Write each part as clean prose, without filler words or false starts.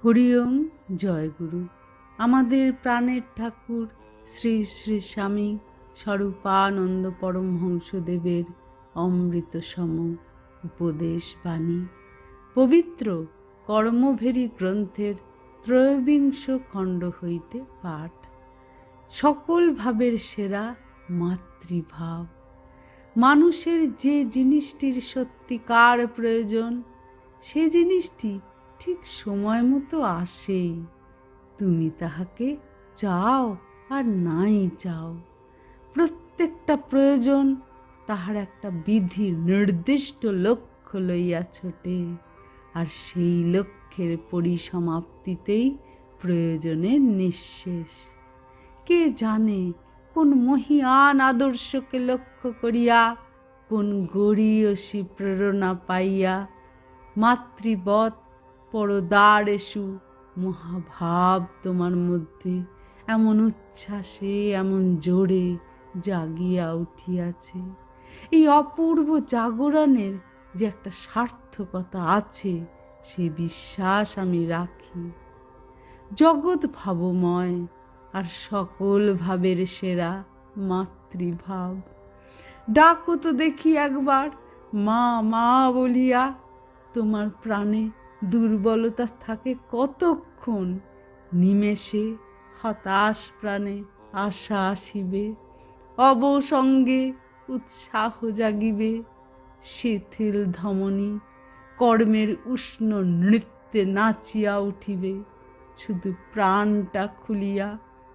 হরি ওম। জয় গুরু। আমাদের প্রাণের ঠাকুর শ্রী শ্রী স্বামী স্বরূপানন্দ পরমহংসদেবের অমৃতসম উপদেশ বাণী পবিত্র কর্মভেরি গ্রন্থের ত্রয়োবিংশ খণ্ড হইতে পাঠ। সকল ভাবের সেরা মাতৃভাব। মানুষের যে জিনিসটির সত্যিকার প্রয়োজন, সে জিনিসটি ঠিক সময় মতো আসেই। তুমি তাহাকে চাও আর নাই চাও, প্রত্যেকটা প্রয়োজন তাহার একটা বিধি নির্দিষ্ট লক্ষ্য লইয়া ছোটে, আর সেই লক্ষ্যের পরিসমাপ্তিতেই প্রয়োজনের নিঃশেষ। কে জানে কোন মহিয়ান আদর্শকে লক্ষ্য করিয়া, কোন গরীয়সী প্রেরণা পাইয়া মাতৃবৎ পরদারেষু মহাভাব তোমার মধ্যে এমন উচ্ছ্বাসে, এমন জোরে জাগিয়া উঠিয়াছে। এই অপূর্ব জাগরণের যে একটা সার্থকতা আছে, সে বিশ্বাস আমি রাখি। জগৎ ভাবময়, আর সকল ভাবের সেরা মাতৃভাব। ডাকো তো দেখি একবার মা মা বলিয়া। তোমার প্রাণে দুর্বলতা থাকে কতক্ষণ, নিমেষে হতাশ প্রাণে আশা আসিবে, অবসঙ্গে উৎসাহ জাগিবে, শিথিল ধমনী কর্মের উষ্ণ নৃত্যে নাচিয়া উঠিবে। শুধু প্রাণটা খুলিয়া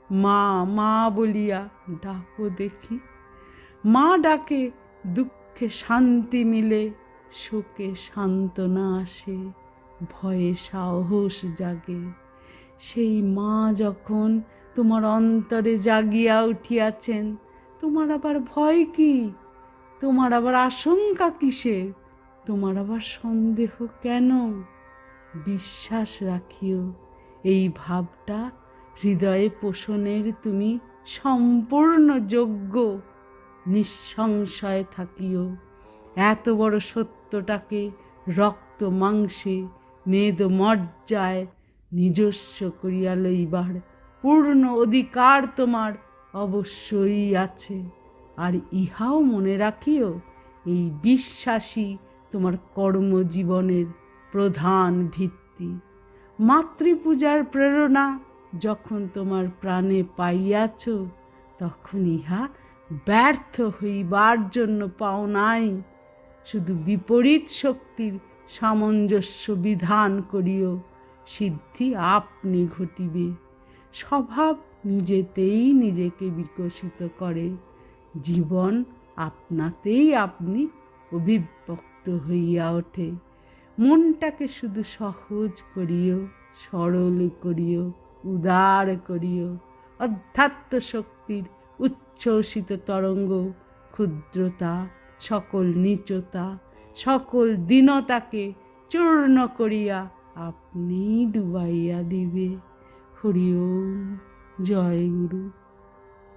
মা মা বলিয়া ডাকো দেখি। মা ডাকে দুঃখে শান্তি মিলে, শোকে সান্ত্বনা আসে, ভয়ে সাহস জাগে। সেই মা যখন তোমার অন্তরে জাগিয়া উঠিয়াছেন, তোমার আবার ভয় কি? তোমার আবার আশঙ্কা কিসের? তোমার আবার সন্দেহ কেন? বিশ্বাস রাখিও, এই ভাবটা হৃদয়ে পোষণের তুমি সম্পূর্ণ যোগ্য। নিঃসংশয় থাকিও। এত বড় সত্যটাকে রক্ত মাংসে মেদ মজ্জায় নিজস্ব করিয়া লইবার পূর্ণ অধিকার তোমার অবশ্যই আছে। আর ইহাও মনে রাখিও, এই বিশ্বাসই তোমার কর্মজীবনের প্রধান ভিত্তি। মাতৃপূজার প্রেরণা যখন তোমার প্রাণে পাইয়াছ, তখন ইহা ব্যর্থ হইবার জন্য পাও নাই। শুধু বিপরীত শক্তির সামঞ্জস্য বিধান করিও, সিদ্ধি আপনি ঘটিবে। স্বভাব নিজেতেই নিজেকে বিকশিত করে, জীবন আপনাতেই আপনি অভিব্যক্ত হইয়া ওঠে। মনটাকে শুধু সহজ করিও, সরল করিও, উদার করিও। অধ্যাত্ম শক্তির উচ্ছ্বসিত তরঙ্গ ক্ষুদ্রতা, সকল নীচতা, সকল দীনতাকে চূর্ণ করিয়া আপনি ডুবাইয়া দিবে। হরি ওম। জয় গুরু।